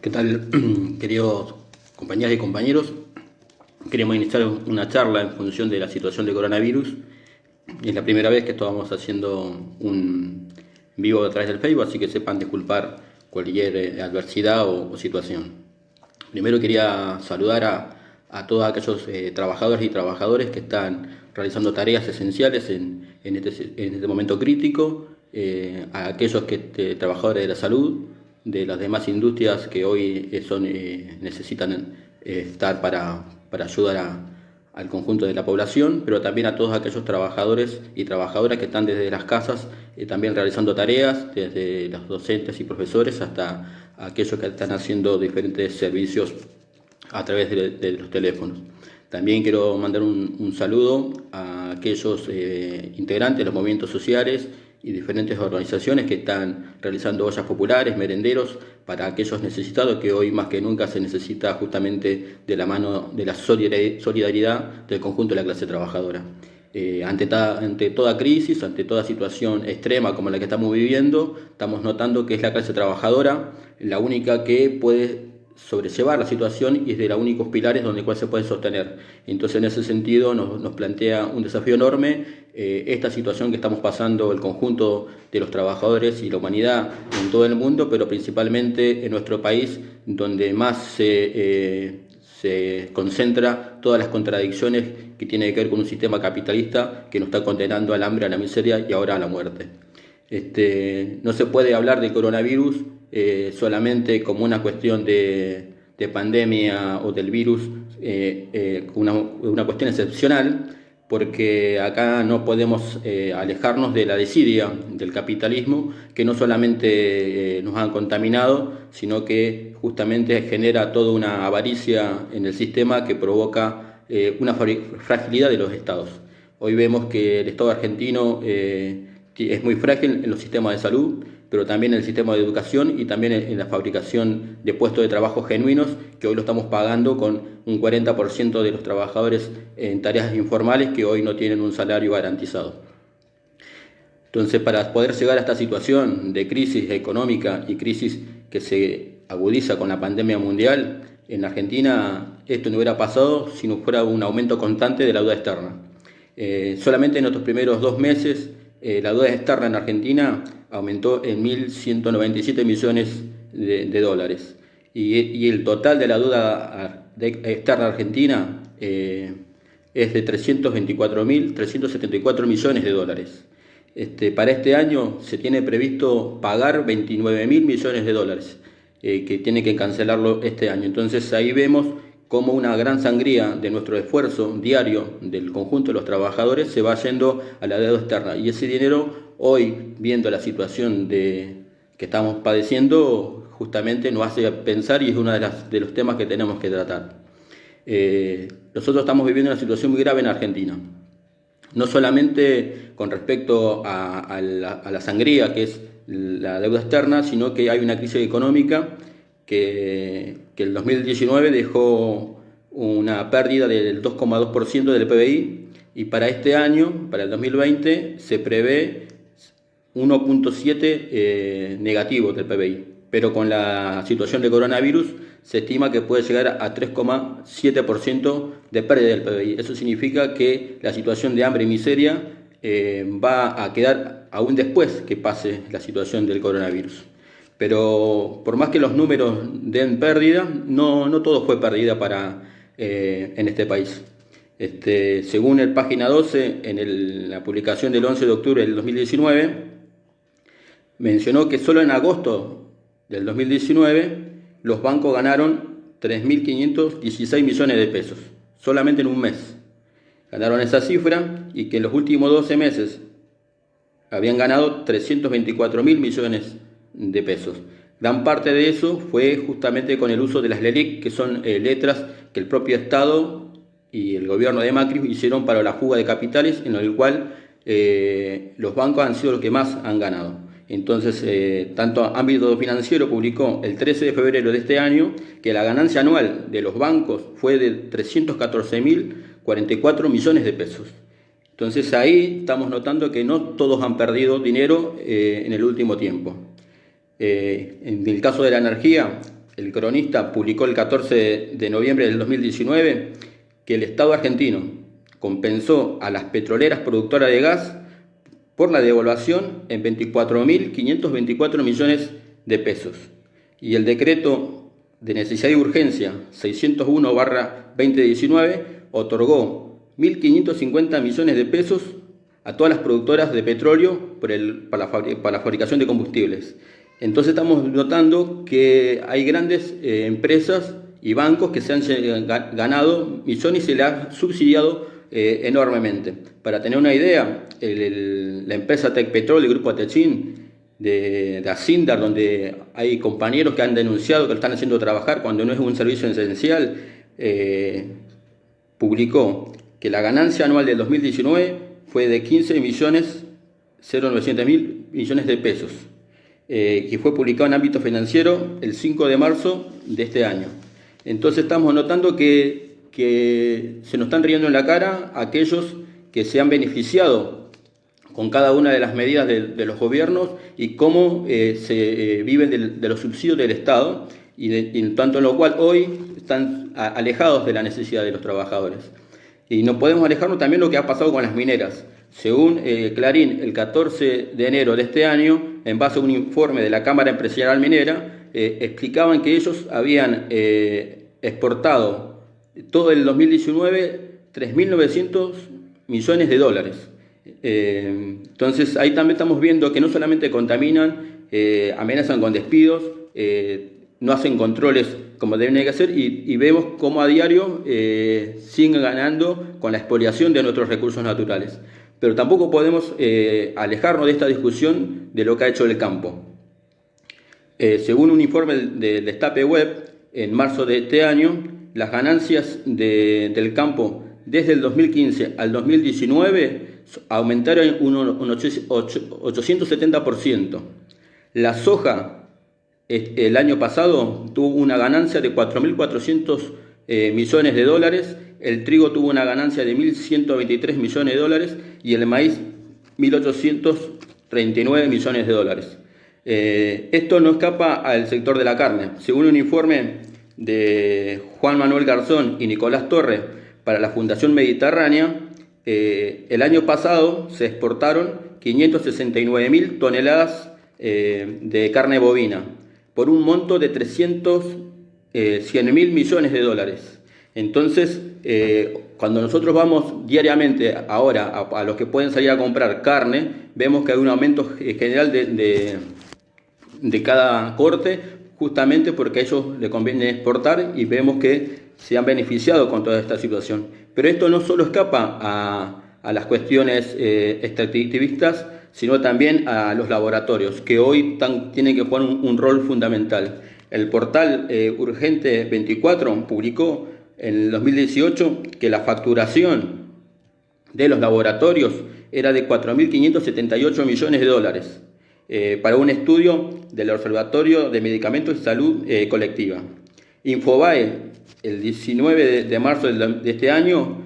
¿Qué tal, queridos compañeras y compañeros? Queremos iniciar una charla en función de la situación de coronavirus. Es la primera vez que estamos haciendo un vivo a través del Facebook, así que sepan disculpar cualquier adversidad o situación. Primero quería saludar a todos aquellos trabajadores y trabajadoras que están realizando tareas esenciales en este momento crítico, a aquellos trabajadores de la salud, de las demás industrias que hoy necesitan estar para ayudar al conjunto de la población, pero también a todos aquellos trabajadores y trabajadoras que están desde las casas también realizando tareas, desde los docentes y profesores hasta aquellos que están haciendo diferentes servicios a través de los teléfonos. También quiero mandar un saludo a aquellos integrantes de los movimientos sociales y diferentes organizaciones que están realizando ollas populares, merenderos, para aquellos necesitados que hoy más que nunca se necesita justamente de la mano de la solidaridad del conjunto de la clase trabajadora. Ante toda crisis, ante toda situación extrema como la que estamos viviendo, estamos notando que es la clase trabajadora la única que puede sobrellevar la situación y es de los únicos pilares donde cual se puede sostener. Entonces, en ese sentido nos plantea un desafío enorme esta situación que estamos pasando el conjunto de los trabajadores y la humanidad en todo el mundo, pero principalmente en nuestro país, donde más se concentra todas las contradicciones que tienen que ver con un sistema capitalista que nos está condenando al hambre, a la miseria y ahora a la muerte. No se puede hablar de coronavirus solamente como una cuestión de pandemia o del virus, una cuestión excepcional, porque acá no podemos alejarnos de la desidia del capitalismo, que no solamente nos han contaminado, sino que justamente genera toda una avaricia en el sistema que provoca una fragilidad de los estados. Hoy vemos que el Estado argentino es muy frágil en los sistemas de salud, pero también en el sistema de educación y también en la fabricación de puestos de trabajo genuinos, que hoy lo estamos pagando con un 40% de los trabajadores en tareas informales que hoy no tienen un salario garantizado. Entonces, para poder llegar a esta situación de crisis económica y crisis que se agudiza con la pandemia mundial, en Argentina esto no hubiera pasado si no fuera un aumento constante de la deuda externa. Solamente en estos primeros 2 meses, la deuda externa en Argentina aumentó en 1.197 millones de dólares. Y el total de la deuda externa argentina es de 324.374 millones de dólares. Para este año se tiene previsto pagar 29.000 millones de dólares, que tiene que cancelarlo este año. Entonces ahí vemos cómo una gran sangría de nuestro esfuerzo diario del conjunto de los trabajadores se va yendo a la deuda externa. Y ese dinero, hoy, viendo la situación que estamos padeciendo, justamente nos hace pensar y es uno de los temas que tenemos que tratar. Nosotros estamos viviendo una situación muy grave en Argentina. No solamente con respecto a la sangría que es la deuda externa, sino que hay una crisis económica que el 2019 dejó una pérdida del 2,2% del PBI y para este año, para el 2020, se prevé 1,7% negativo del PBI. Pero con la situación de coronavirus se estima que puede llegar a 3,7% de pérdida del PBI. Eso significa que la situación de hambre y miseria va a quedar aún después que pase la situación del coronavirus. Pero por más que los números den pérdida, no todo fue pérdida en este país. Según el página 12, en la publicación del 11 de octubre del 2019, mencionó que solo en agosto del 2019 los bancos ganaron 3.516 millones de pesos, solamente en un mes. Ganaron esa cifra y que en los últimos 12 meses habían ganado 324.000 millones de pesos. Gran parte de eso fue justamente con el uso de las LELIQ, que son letras que el propio Estado y el gobierno de Macri hicieron para la fuga de capitales, en el cual los bancos han sido los que más han ganado. Entonces, tanto Ámbito Financiero publicó el 13 de febrero de este año que la ganancia anual de los bancos fue de 314.044 millones de pesos. Entonces ahí estamos notando que no todos han perdido dinero en el último tiempo. En el caso de la energía, el cronista publicó el 14 de noviembre del 2019 que el Estado argentino compensó a las petroleras productoras de gas por la devaluación en 24.524 millones de pesos. Y el decreto de necesidad y urgencia 601/2019 otorgó 1.550 millones de pesos a todas las productoras de petróleo para la fabricación de combustibles. Entonces estamos notando que hay grandes empresas y bancos que se han ganado millones y se les ha subsidiado enormemente. Para tener una idea, la empresa Tecpetrol, el grupo Techin de Asindar, donde hay compañeros que han denunciado que lo están haciendo trabajar cuando no es un servicio esencial, publicó que la ganancia anual del 2019 fue de 15.0900.000 millones de pesos, que fue publicado en ámbito financiero el 5 de marzo de este año. Entonces estamos notando que se nos están riendo en la cara aquellos que se han beneficiado con cada una de las medidas de los gobiernos y cómo se viven de los subsidios del Estado, y tanto en lo cual hoy están alejados de la necesidad de los trabajadores. Y no podemos alejarnos también de lo que ha pasado con las mineras. Según Clarín, el 14 de enero de este año, en base a un informe de la Cámara Empresarial Minera, explicaban que ellos habían exportado todo el 2019 3.900 millones de dólares. Entonces ahí también estamos viendo que no solamente contaminan, amenazan con despidos, no hacen controles como deben de hacer, y vemos cómo a diario siguen ganando con la expoliación de nuestros recursos naturales. Pero tampoco podemos alejarnos de esta discusión de lo que ha hecho el campo. Según un informe del Destape Web, en marzo de este año, las ganancias del campo desde el 2015 al 2019 aumentaron un 870%. La soja el año pasado tuvo una ganancia de 4.400 millones de dólares, el trigo tuvo una ganancia de 1.123 millones de dólares y el maíz 1.839 millones de dólares. Esto no escapa al sector de la carne. Según un informe de Juan Manuel Garzón y Nicolás Torre para la Fundación Mediterránea, el año pasado se exportaron 569.000 toneladas de carne bovina por un monto de 100.000 millones de dólares. Entonces, cuando nosotros vamos diariamente ahora a los que pueden salir a comprar carne, vemos que hay un aumento general de cada corte, justamente porque a ellos les conviene exportar, y vemos que se han beneficiado con toda esta situación. Pero esto no solo escapa a las cuestiones extractivistas, sino también a los laboratorios, que hoy tienen que jugar un rol fundamental. El portal Urgente 24 publicó en el 2018 que la facturación de los laboratorios era de 4.578 millones de dólares, para un estudio del Observatorio de Medicamentos y Salud Colectiva. Infobae, el 19 de marzo de este año,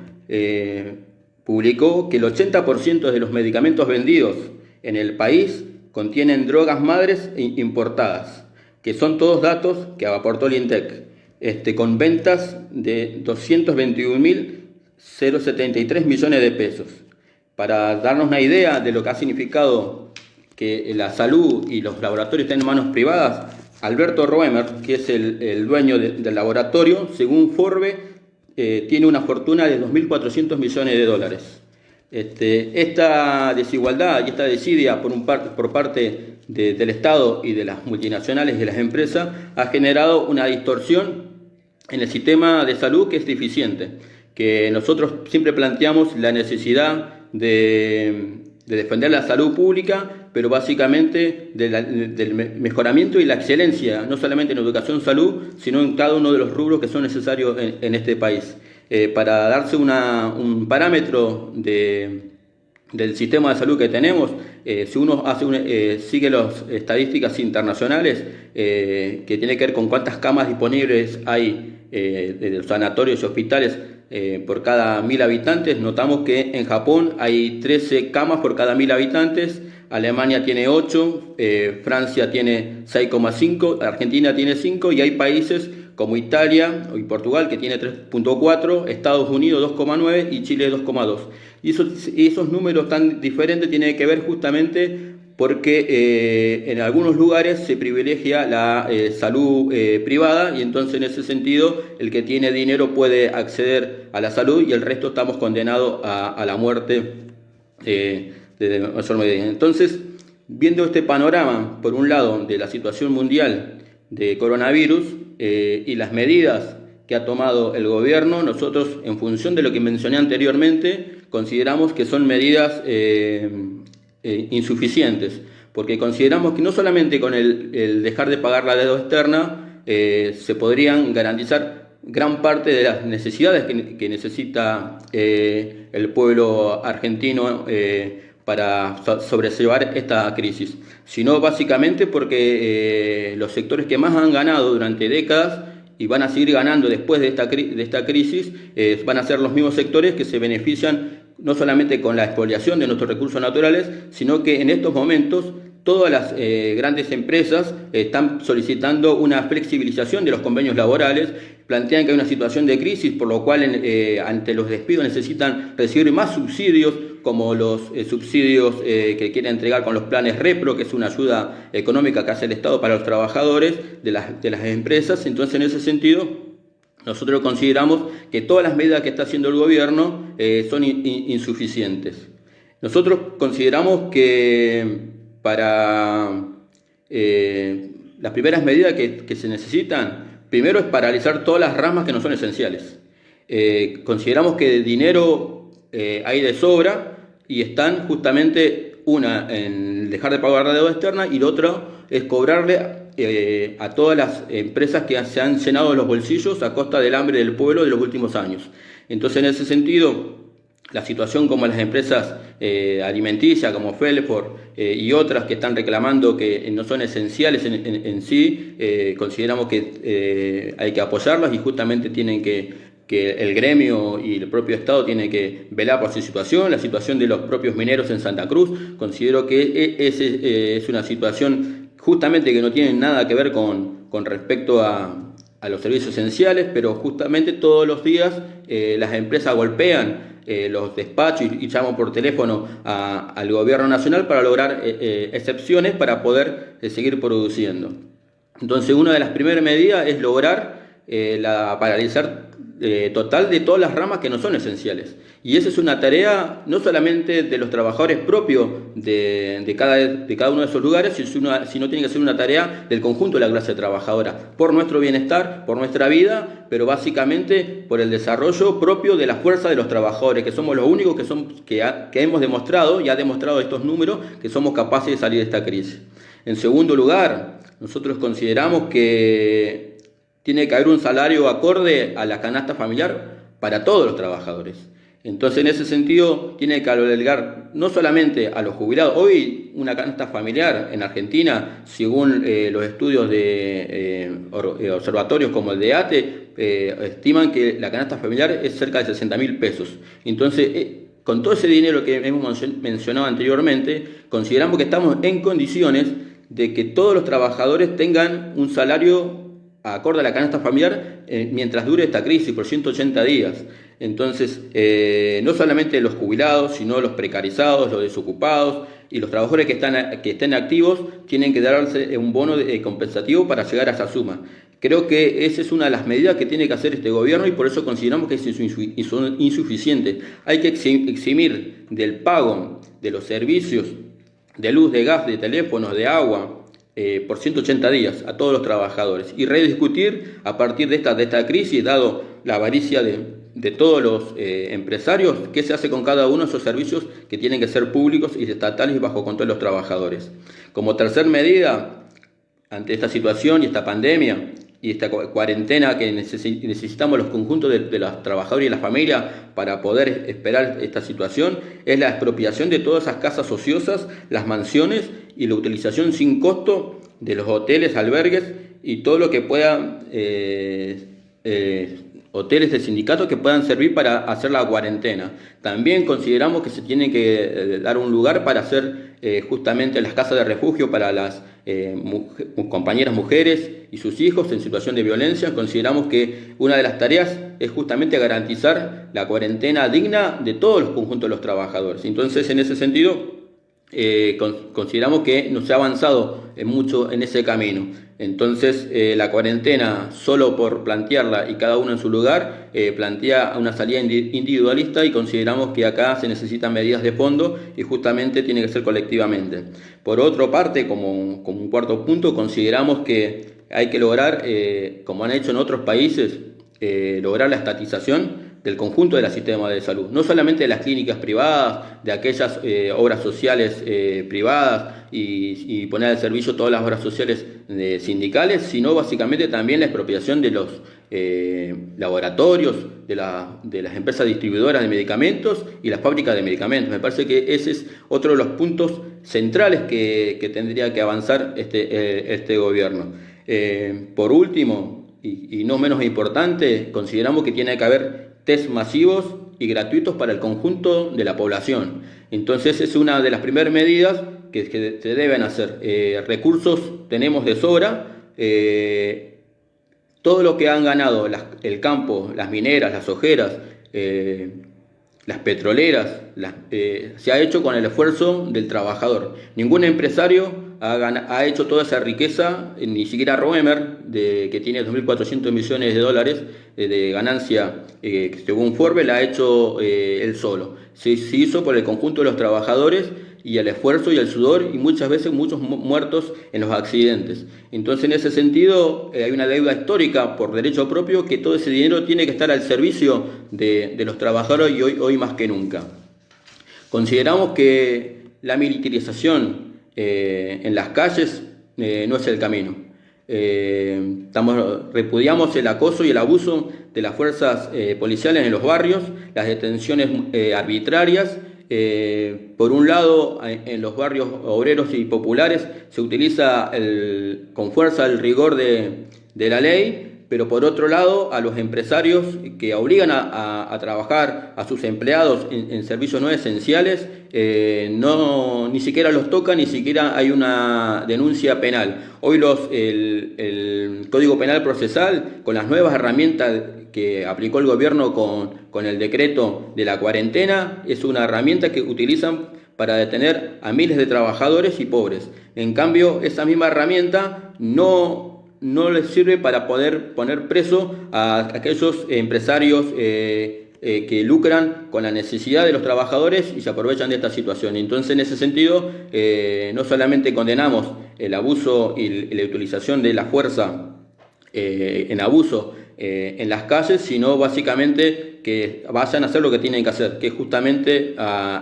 publicó que el 80% de los medicamentos vendidos en el país contienen drogas madres importadas, que son todos datos que aportó el INTEC, con ventas de 221.073 millones de pesos. Para darnos una idea de lo que ha significado que la salud y los laboratorios estén en manos privadas, Alberto Roemer, que es el dueño del laboratorio, según Forbes, tiene una fortuna de 2.400 millones de dólares. Esta desigualdad y esta desidia por parte del Estado y de las multinacionales y de las empresas ha generado una distorsión en el sistema de salud que es deficiente, que nosotros siempre planteamos la necesidad de defender la salud pública, pero básicamente del mejoramiento y la excelencia, no solamente en educación, salud, sino en cada uno de los rubros que son necesarios en este país. Para darse un parámetro del sistema de salud que tenemos, si uno sigue las estadísticas internacionales, que tiene que ver con cuántas camas disponibles hay de los sanatorios y hospitales por cada 1.000 habitantes, notamos que en Japón hay 13 camas por cada 1.000 habitantes, Alemania tiene 8, Francia tiene 6,5, Argentina tiene 5 y hay países como Italia y Portugal que tiene 3,4, Estados Unidos 2,9 y Chile 2,2. Y esos números tan diferentes tienen que ver justamente porque en algunos lugares se privilegia la salud privada y entonces en ese sentido el que tiene dinero puede acceder a la salud y el resto estamos condenados a la muerte de mayor medida. Entonces, viendo este panorama, por un lado, de la situación mundial de coronavirus y las medidas que ha tomado el gobierno, nosotros, en función de lo que mencioné anteriormente, consideramos que son medidas insuficientes, porque consideramos que no solamente con el dejar de pagar la deuda externa se podrían garantizar gran parte de las necesidades que necesita el pueblo argentino para sobrellevar esta crisis, sino básicamente porque los sectores que más han ganado durante décadas y van a seguir ganando después de esta crisis van a ser los mismos sectores que se benefician no solamente con la expoliación de nuestros recursos naturales, sino que en estos momentos todas las grandes empresas están solicitando una flexibilización de los convenios laborales, plantean que hay una situación de crisis, por lo cual ante los despidos necesitan recibir más subsidios, como los subsidios que quiere entregar con los planes Repro, que es una ayuda económica que hace el Estado para los trabajadores de las empresas. Entonces, en ese sentido, nosotros consideramos que todas las medidas que está haciendo el gobierno son insuficientes. Nosotros consideramos que para las primeras medidas que se necesitan, primero es paralizar todas las ramas que no son esenciales. Consideramos que dinero hay de sobra y están justamente una en dejar de pagar la deuda externa y la otra es cobrarle a todas las empresas que se han llenado los bolsillos a costa del hambre del pueblo de los últimos años. Entonces, en ese sentido, la situación como las empresas alimenticias como Felford y otras que están reclamando que no son esenciales en sí, consideramos que hay que apoyarlas y justamente tienen que el gremio y el propio Estado tienen que velar por su situación, la situación de los propios mineros en Santa Cruz. Considero que es una situación justamente que no tiene nada que ver con respecto a los servicios esenciales, pero justamente todos los días las empresas golpean los despachos y llaman por teléfono al gobierno nacional para lograr excepciones para poder seguir produciendo. Entonces, una de las primeras medidas es lograr la paralizar total de todas las ramas que no son esenciales. Y esa es una tarea no solamente de los trabajadores propios de cada uno de esos lugares, sino tiene que ser una tarea del conjunto de la clase trabajadora, por nuestro bienestar, por nuestra vida, pero básicamente por el desarrollo propio de la fuerza de los trabajadores, que somos los únicos que hemos demostrado, y ha demostrado estos números, que somos capaces de salir de esta crisis. En segundo lugar, nosotros consideramos que tiene que haber un salario acorde a la canasta familiar para todos los trabajadores. Entonces, en ese sentido, tiene que albergar no solamente a los jubilados. Hoy, una canasta familiar en Argentina, según los estudios de observatorios como el de ATE, estiman que la canasta familiar es cerca de 60.000 pesos. Entonces, con todo ese dinero que hemos mencionado anteriormente, consideramos que estamos en condiciones de que todos los trabajadores tengan un salario acorde a la canasta familiar mientras dure esta crisis por 180 días. Entonces, no solamente los jubilados, sino los precarizados, los desocupados y los trabajadores que estén activos tienen que darse un bono compensativo para llegar a esa suma. Creo que esa es una de las medidas que tiene que hacer este gobierno y por eso consideramos que son insuficientes. Hay que eximir del pago de los servicios de luz, de gas, de teléfonos, de agua, por 180 días a todos los trabajadores y rediscutir a partir de esta crisis, dado la avaricia de todos los empresarios, qué se hace con cada uno de esos servicios que tienen que ser públicos y estatales y bajo control de los trabajadores. Como tercer medida, ante esta situación y esta pandemia y esta cuarentena que necesitamos los conjuntos de los trabajadores y las familias para poder esperar esta situación, es la expropiación de todas esas casas ociosas, las mansiones y la utilización sin costo de los hoteles, albergues y todo lo que pueda hoteles del sindicato que puedan servir para hacer la cuarentena. También consideramos que se tiene que dar un lugar para hacer justamente las casas de refugio para las compañeras mujeres y sus hijos en situación de violencia. Consideramos que una de las tareas es justamente garantizar la cuarentena digna de todos los conjuntos de los trabajadores. Entonces, en ese sentido, consideramos que no se ha avanzado mucho en ese camino. Entonces, la cuarentena, solo por plantearla y cada uno en su lugar, plantea una salida individualista, y consideramos que acá se necesitan medidas de fondo y justamente tiene que ser colectivamente. Por otra parte, como un cuarto punto, consideramos que hay que lograr, como han hecho en otros países, lograr la estatización del conjunto del sistema de salud, no solamente de las clínicas privadas, de aquellas obras sociales privadas, y poner al servicio todas las obras sociales sindicales, sino básicamente también la expropiación de los laboratorios, de las empresas distribuidoras de medicamentos y las fábricas de medicamentos. Me parece que ese es otro de los puntos centrales que tendría que avanzar este gobierno. Por último, y no menos importante, consideramos que tiene que haber test masivos y gratuitos para el conjunto de la población. Entonces, es una de las primeras medidas que se deben hacer. Recursos tenemos de sobra. Todo lo que han ganado el campo, las mineras, las ojeras, las petroleras, se ha hecho con el esfuerzo del trabajador. Ningún empresario ha hecho toda esa riqueza, ni siquiera Roemer, que tiene 2.400 millones de dólares de ganancia, según Forbes, la ha hecho él solo. Se hizo por el conjunto de los trabajadores y el esfuerzo y el sudor, y muchas veces muchos muertos en los accidentes. Entonces, en ese sentido, hay una deuda histórica por derecho propio, que todo ese dinero tiene que estar al servicio de los trabajadores, y hoy más que nunca. Consideramos que la militarización en las calles no es el camino. Repudiamos el acoso y el abuso de las fuerzas policiales en los barrios, las detenciones arbitrarias. Por un lado, en los barrios obreros y populares se utiliza con fuerza el rigor de la ley, pero por otro lado, a los empresarios que obligan a trabajar a sus empleados en servicios no esenciales, ni siquiera los tocan, ni siquiera hay una denuncia penal. Hoy el Código Penal Procesal, con las nuevas herramientas que aplicó el gobierno con el decreto de la cuarentena, es una herramienta que utilizan para detener a miles de trabajadores y pobres. En cambio, esa misma herramienta no les sirve para poder poner preso a aquellos empresarios que lucran con la necesidad de los trabajadores y se aprovechan de esta situación. Entonces, en ese sentido, no solamente condenamos el abuso y la utilización de la fuerza en abuso en las calles, sino básicamente que vayan a hacer lo que tienen que hacer, que es justamente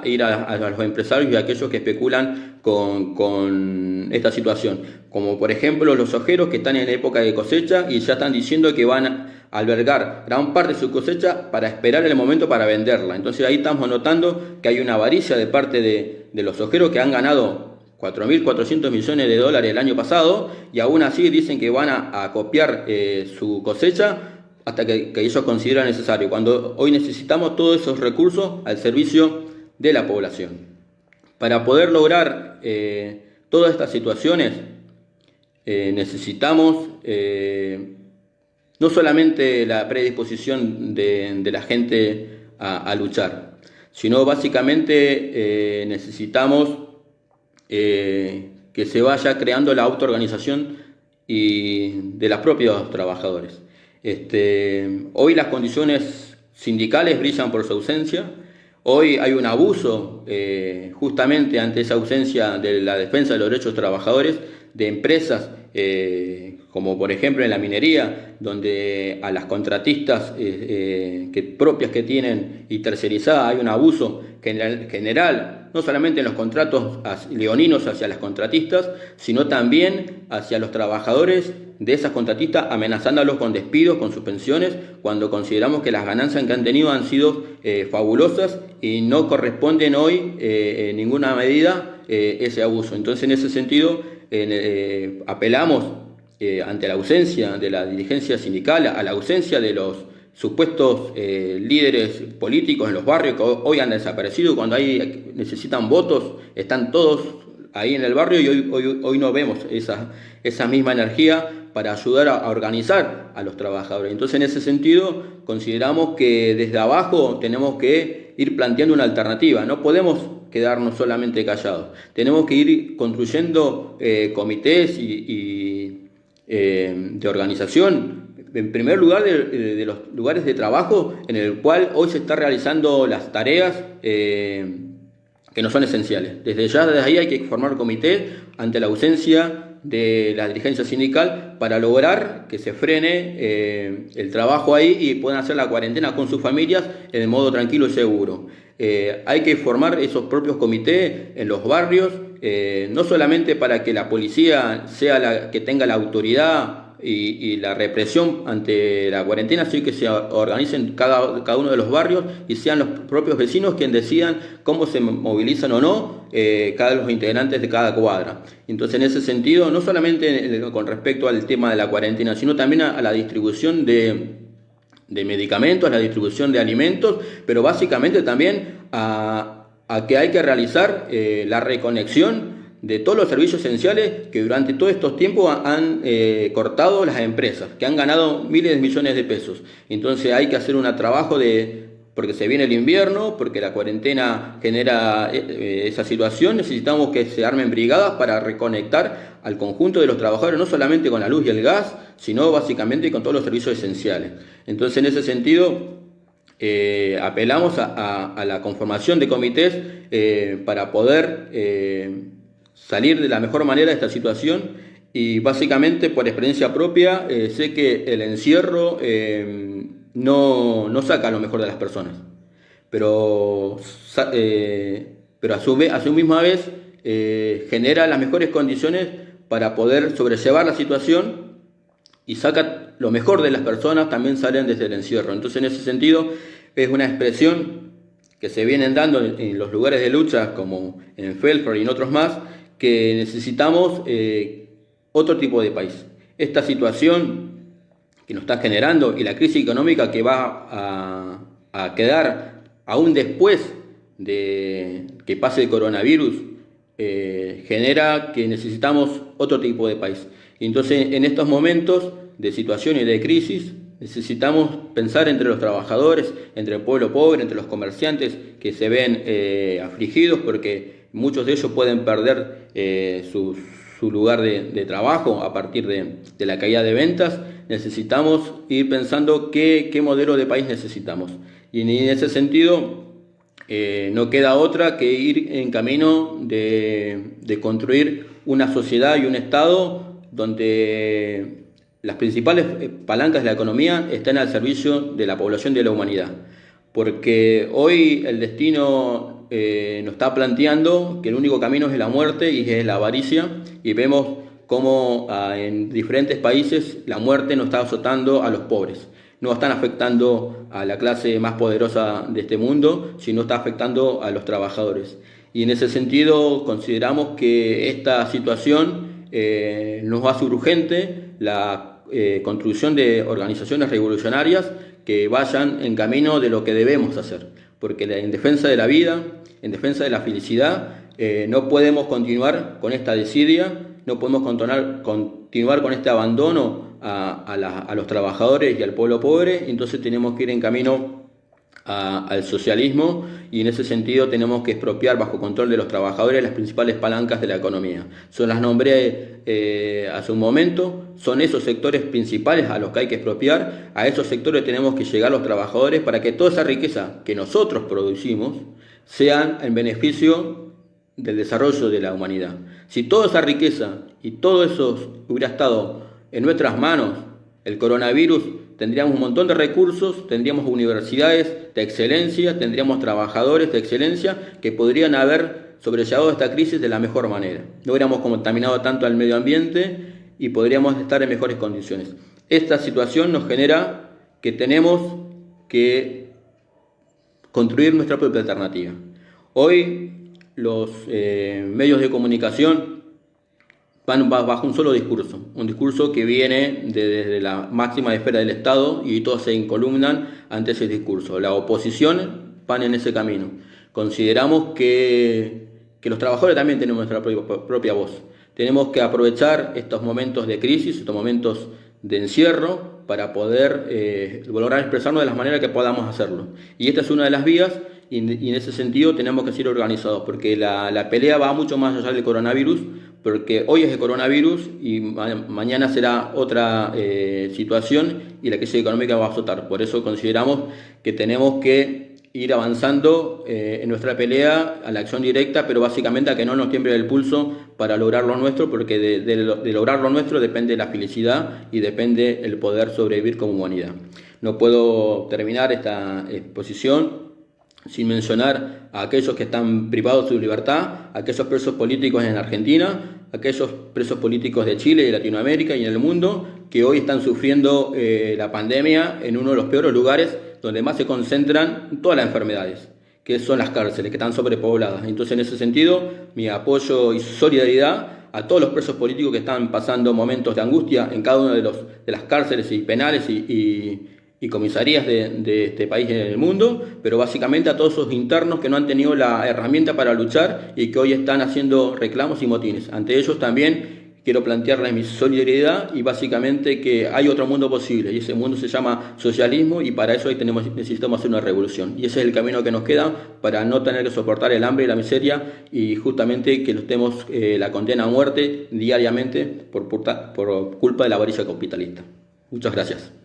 ir a los empresarios y a aquellos que especulan con esta situación, como por ejemplo los ojeros que están en época de cosecha y ya están diciendo que van a albergar gran parte de su cosecha para esperar el momento para venderla. Entonces, ahí estamos notando que hay una avaricia de parte de los ojeros, que han ganado 4.400 millones de dólares el año pasado, y aún así dicen que van a copiar su cosecha hasta que ellos consideran necesario, cuando hoy necesitamos todos esos recursos al servicio de la población. Para poder lograr todas estas situaciones, necesitamos no solamente la predisposición de la gente a luchar, sino básicamente necesitamos que se vaya creando la autoorganización de los propios trabajadores. Hoy las condiciones sindicales brillan por su ausencia. Hoy hay un abuso justamente ante esa ausencia de la defensa de los derechos de los trabajadores, de empresas como por ejemplo en la minería, donde a las contratistas propias que tienen y tercerizadas hay un abuso general, no solamente en los contratos leoninos hacia las contratistas, sino también hacia los trabajadores de esas contratistas, amenazándolos con despidos, con suspensiones, cuando consideramos que las ganancias que han tenido han sido fabulosas y no corresponden hoy en ninguna medida ese abuso. Entonces, en ese sentido, apelamos ante la ausencia de la dirigencia sindical, a la ausencia de los supuestos líderes políticos en los barrios que hoy han desaparecido. Cuando necesitan votos, están todos ahí en el barrio y hoy no vemos esa misma energía para ayudar a organizar a los trabajadores. Entonces, en ese sentido, consideramos que desde abajo tenemos que ir planteando una alternativa. No podemos quedarnos solamente callados. Tenemos que ir construyendo comités de organización, en primer lugar de los lugares de trabajo en el cual hoy se están realizando las tareas que no son esenciales. Desde ahí hay que formar comité ante la ausencia de la dirigencia sindical para lograr que se frene el trabajo ahí y puedan hacer la cuarentena con sus familias de modo tranquilo y seguro. Hay que formar esos propios comités en los barrios, no solamente para que la policía sea la que tenga la autoridad y la represión ante la cuarentena, sino que se organicen cada uno de los barrios y sean los propios vecinos quienes decidan cómo se movilizan o no cada los integrantes de cada cuadra. Entonces, en ese sentido, no solamente con respecto al tema de la cuarentena, sino también a la distribución de medicamentos, a la distribución de alimentos, pero básicamente también a que hay que realizar la reconexión de todos los servicios esenciales que durante todos estos tiempos han cortado las empresas, que han ganado miles de millones de pesos. Entonces hay que hacer un trabajo porque se viene el invierno, porque la cuarentena genera esa situación, necesitamos que se armen brigadas para reconectar al conjunto de los trabajadores, no solamente con la luz y el gas, sino básicamente con todos los servicios esenciales. Entonces, en ese sentido, apelamos a la conformación de comités para poder salir de la mejor manera de esta situación. Y básicamente, por experiencia propia, sé que el encierro no saca lo mejor de las personas, pero a su misma vez genera las mejores condiciones para poder sobrellevar la situación y saca lo mejor de las personas, también salen desde el encierro. Entonces, en ese sentido, es una expresión que se vienen dando en los lugares de lucha, como en Felford y en otros más, que necesitamos otro tipo de país. Esta situación que nos está generando y la crisis económica que va a quedar aún después de que pase el coronavirus, genera que necesitamos otro tipo de país. Y entonces, en estos momentos de situación y de crisis, necesitamos pensar entre los trabajadores, entre el pueblo pobre, entre los comerciantes que se ven afligidos porque muchos de ellos pueden perder su lugar de trabajo a partir de la caída de ventas. Necesitamos ir pensando qué modelo de país necesitamos. Y en ese sentido, no queda otra que ir en camino de construir una sociedad y un Estado donde las principales palancas de la economía están al servicio de la población y de la humanidad. Porque hoy el destino nos está planteando que el único camino es la muerte y es la avaricia, y vemos cómo en diferentes países la muerte no está azotando a los pobres, no están afectando a la clase más poderosa de este mundo, sino está afectando a los trabajadores. Y en ese sentido consideramos que esta situación nos hace urgente la construcción de organizaciones revolucionarias que vayan en camino de lo que debemos hacer, porque en defensa de la vida, en defensa de la felicidad, no podemos continuar con esta desidia, no podemos continuar con este abandono a los trabajadores y al pueblo pobre. Entonces tenemos que ir en camino al socialismo, y en ese sentido tenemos que expropiar bajo control de los trabajadores las principales palancas de la economía. Las nombré hace un momento, son esos sectores principales a los que hay que expropiar. A esos sectores tenemos que llegar los trabajadores para que toda esa riqueza que nosotros producimos sean en beneficio del desarrollo de la humanidad. Si toda esa riqueza y todo eso hubiera estado en nuestras manos, el coronavirus, tendríamos un montón de recursos, tendríamos universidades de excelencia, tendríamos trabajadores de excelencia que podrían haber sobrellevado esta crisis de la mejor manera. No hubiéramos contaminado tanto al medio ambiente y podríamos estar en mejores condiciones. Esta situación nos genera que tenemos que construir nuestra propia alternativa. Hoy los medios de comunicación van bajo un solo discurso, un discurso que viene desde la máxima esfera del Estado y todos se encolumnan ante ese discurso. La oposición van en ese camino. Consideramos que los trabajadores también tenemos nuestra propia voz. Tenemos que aprovechar estos momentos de crisis, estos momentos de encierro, para poder lograr expresarnos de las maneras que podamos hacerlo. Y esta es una de las vías, y en ese sentido tenemos que ser organizados, porque la pelea va mucho más allá del coronavirus, porque hoy es el coronavirus y mañana será otra situación y la crisis económica va a azotar. Por eso consideramos que tenemos que ir avanzando en nuestra pelea a la acción directa, pero básicamente a que no nos tiemble el pulso para lograr lo nuestro, porque de lograr lo nuestro depende la felicidad y depende el poder sobrevivir como humanidad. No puedo terminar esta exposición sin mencionar a aquellos que están privados de su libertad, a aquellos presos políticos en Argentina, a aquellos presos políticos de Chile, de Latinoamérica y en el mundo, que hoy están sufriendo la pandemia en uno de los peores lugares donde más se concentran todas las enfermedades, que son las cárceles, que están sobrepobladas. Entonces, en ese sentido, mi apoyo y solidaridad a todos los presos políticos que están pasando momentos de angustia en cada una de las cárceles y penales y comisarías de este país y del mundo, pero básicamente a todos esos internos que no han tenido la herramienta para luchar y que hoy están haciendo reclamos y motines. Ante ellos también quiero plantearles mi solidaridad y básicamente que hay otro mundo posible, y ese mundo se llama socialismo, y para eso hoy necesitamos hacer una revolución. Y ese es el camino que nos queda para no tener que soportar el hambre y la miseria, y justamente que nos demos la condena a muerte diariamente por culpa de la avaricia capitalista. Muchas gracias.